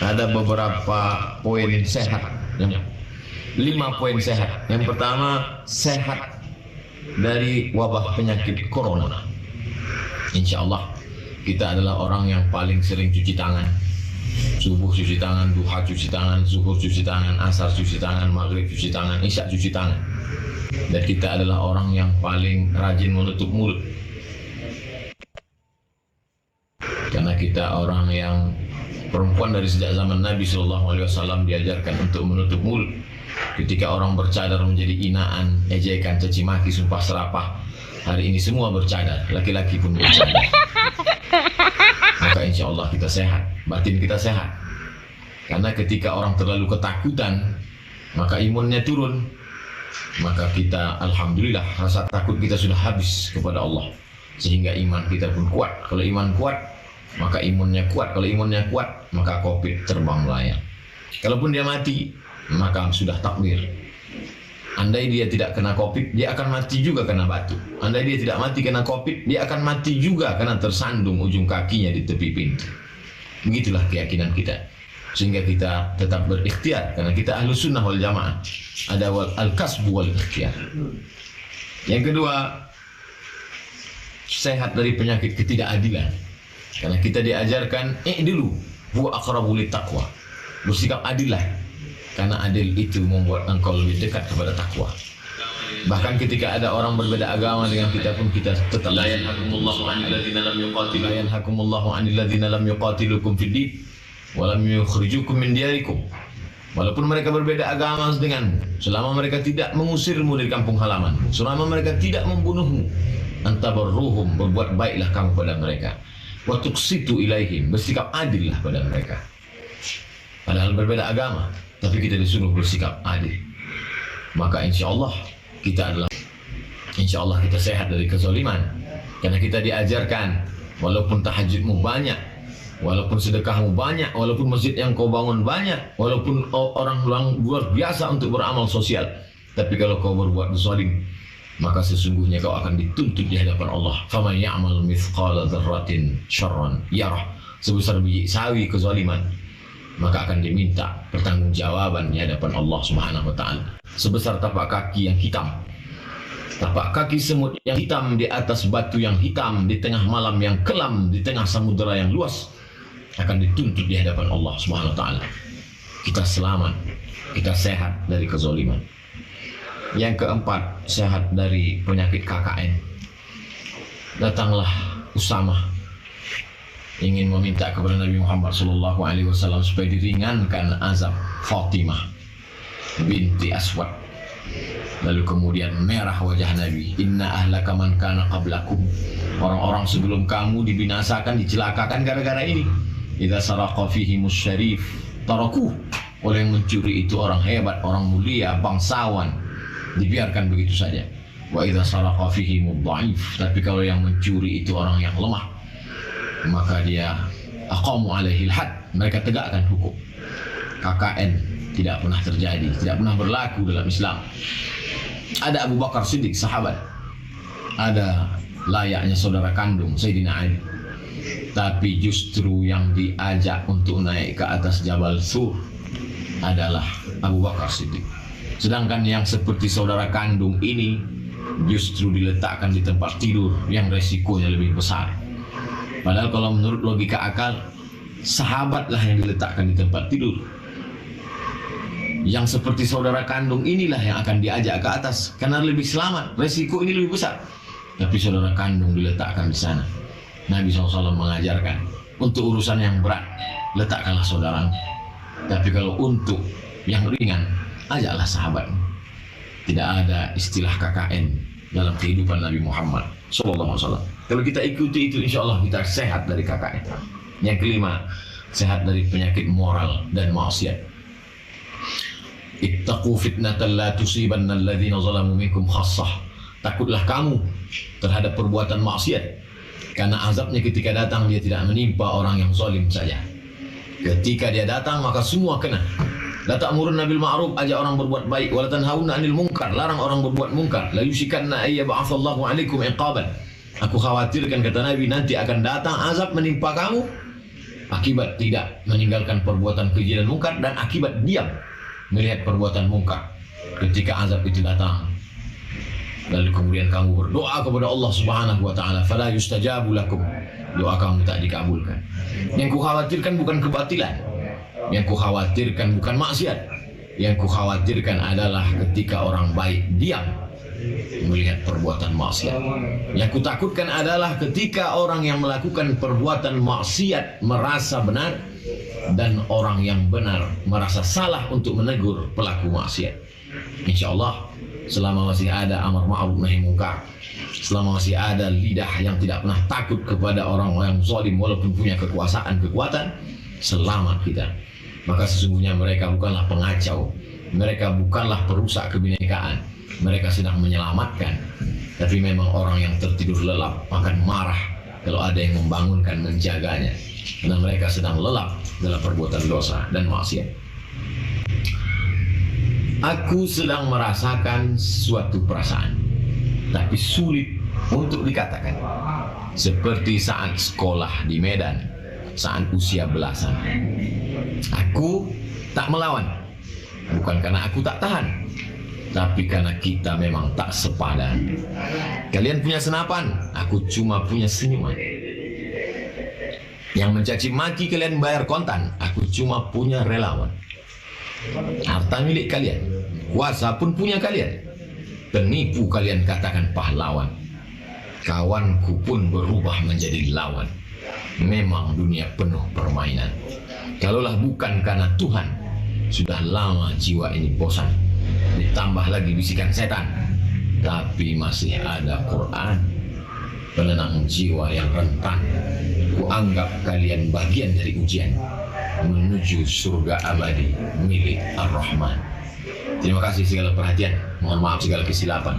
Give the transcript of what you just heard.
Ada beberapa poin sehat, 5 poin sehat. Yang pertama, sehat dari wabah penyakit corona. Insya Allah kita adalah orang yang paling sering cuci tangan. Subuh cuci tangan, duha cuci tangan, zuhur cuci tangan, asar cuci tangan, maghrib cuci tangan, isya cuci tangan. Dan kita adalah orang yang paling rajin menutup mulut, karena kita orang yang perempuan dari sejak zaman Nabi SAW diajarkan untuk menutup mulut. Ketika orang bercadar menjadi inaan, ejekan, caci maki, sumpah serapah. Hari ini semua bercadar, laki-laki pun bercadar. Maka insya Allah kita sehat, batin kita sehat. Karena ketika orang terlalu ketakutan, maka imunnya turun. Maka kita, alhamdulillah, rasa takut kita sudah habis kepada Allah, sehingga iman kita pun kuat. Kalau iman kuat, maka imunnya kuat. Kalau imunnya kuat, maka COVID terbang melayang. Kalaupun dia mati, maka sudah takdir. Andai dia tidak kena COVID, dia akan mati juga kena batu. Andai dia tidak mati kena COVID, dia akan mati juga karena tersandung ujung kakinya di tepi pintu. Begitulah keyakinan kita. Sehingga kita tetap berikhtiar, karena kita ahlu sunnah wal jamaah. Ada al-kasbu wal ikhtiar. Yang kedua, sehat dari penyakit ketidakadilan. Karena kita diajarkan dulu huwa aqrabu littaqwa. Bersikap adillah, karena adil itu membuat engkau lebih dekat kepada takwa. Bahkan ketika ada orang berbeda agama dengan kita pun kita tetap la yanhakumullahu 'anil ladzina lam yuqatilukum fid din wa lam yukhrijukum min diyarikum. Walaupun mereka berbeda agama denganmu, selama mereka tidak mengusirmu dari kampung halamanmu, selama mereka tidak membunuhmu, antabarruhum, berbuat baiklah kamu pada mereka. Wa tuqsitu ilaihim, bersikap adillah pada mereka. Padahal berbeda agama, tapi kita disuruh bersikap adil. Maka insya Allah kita sehat dari kezaliman. Karena kita diajarkan, walaupun tahajudmu banyak, walaupun sedekahmu banyak, walaupun masjid yang kau bangun banyak, walaupun orang luar biasa untuk beramal sosial, tapi kalau kau berbuat zalim, maka sesungguhnya kau akan dituntut di hadapan Allah. Faman ya'mal mithqala dzarratin syarran yarah. Sebesar biji sawi kezaliman, maka akan diminta pertanggungjawaban di hadapan Allah Subhanahu wa taala. Sebesar tapak kaki yang hitam, tapak kaki semut yang hitam di atas batu yang hitam, di tengah malam yang kelam, di tengah samudera yang luas, akan dituntut di hadapan Allah Subhanahu wa taala. Kita selamat, kita sehat dari kezaliman. Yang keempat, sehat dari penyakit KKN. Datanglah Usamah ingin meminta kepada Nabi Muhammad SAW supaya diringankan azab Fatimah binti Aswad. Lalu kemudian merah wajah Nabi. Inna ahlaka man kana qablakum. Orang-orang sebelum kamu dibinasakan, dicelakakan gara-gara ini. Idza saraqa fihimus syarif tarakuh. Oleh yang mencuri itu orang hebat, orang mulia, bangsawan, dibiarkan begitu saja. Wa idza saraqa fihimud dhaif. Tapi kalau yang mencuri itu orang yang lemah, maka dia aqamu alaihil had, mereka tegakkan hukum. KKN tidak pernah terjadi, tidak pernah berlaku dalam Islam. Ada Abu Bakar Siddiq, sahabat, ada layaknya saudara kandung Sayyidina Ali, tapi justru yang diajak untuk naik ke atas Jabal Sur adalah Abu Bakar Siddiq. Sedangkan yang seperti saudara kandung ini justru diletakkan di tempat tidur yang resikonya lebih besar. Padahal kalau menurut logika akal, sahabatlah yang diletakkan di tempat tidur. Yang seperti saudara kandung inilah yang akan diajak ke atas, karena lebih selamat, resiko ini lebih besar. Tapi saudara kandung diletakkan di sana. Nabi SAW mengajarkan, untuk urusan yang berat, letakkanlah saudaramu. Tapi kalau untuk yang ringan, ajaklah sahabatmu. Tidak ada istilah KKN dalam kehidupan Nabi Muhammad SAW. Kalau kita ikuti itu, insya Allah kita sehat dari KKN. Yang kelima, sehat dari penyakit moral dan maksiat. Ittaqu fitnatan la tusibanna alladhina zalamu minkum khassah. Takutlah kamu terhadap perbuatan maksiat, karena azabnya ketika datang dia tidak menimpa orang yang zalim saja. Ketika dia datang maka semua kena. La ta'murunna bil ma'ruf, ajak orang berbuat baik, wa la tanhauna 'anil munkar, larang orang berbuat munkar. La yushikanna ay yab'atsallahu 'alaikum iqaban. Aku khawatirkan, kata Nabi, nanti akan datang azab menimpa kamu akibat tidak meninggalkan perbuatan keji dan mungkar, dan akibat diam melihat perbuatan mungkar ketika azab itu datang. Lalu kemudian kamu berdoa kepada Allah Subhanahu wa taala, fala yustajabu lakum, doa kamu tak dikabulkan. Yang kukhawatirkan bukan kebatilan, yang kukhawatirkan bukan maksiat, yang kukhawatirkan adalah ketika orang baik diam melihat perbuatan maksiat. Yang kutakutkan adalah ketika orang yang melakukan perbuatan maksiat merasa benar, dan orang yang benar merasa salah untuk menegur pelaku maksiat. Insya Allah, selama masih ada amar ma'ruf nahi munkar, selama masih ada lidah yang tidak pernah takut kepada orang yang zalim walaupun punya kekuatan, selamat kita. Maka sesungguhnya mereka bukanlah pengacau, mereka bukanlah perusak kebinekaan, mereka sedang menyelamatkan. Tapi memang orang yang tertidur lelap akan marah kalau ada yang membangunkan, menjaganya, karena mereka sedang lelap dalam perbuatan dosa dan maksiat. Aku sedang merasakan suatu perasaan, tapi sulit untuk dikatakan. Seperti saat sekolah di Medan, saat usia belasan. Aku tak melawan, bukan karena aku tak tahan, tapi karena kita memang tak sepadan. Kalian punya senapan, aku cuma punya senyuman. Yang mencaci maki kalian bayar kontan, aku cuma punya relawan. Harta milik kalian, kuasa pun punya kalian. Penipu kalian katakan pahlawan. Kawanku pun berubah menjadi lawan. Memang dunia penuh permainan. Kalaulah bukan karena Tuhan, sudah lama jiwa ini bosan. Ditambah lagi bisikan setan, tapi masih ada Quran, penenang jiwa yang rentan. Kuanggap kalian bagian dari ujian menuju surga abadi milik Ar-Rahman. Terima kasih segala perhatian. Mohon maaf segala kesilapan.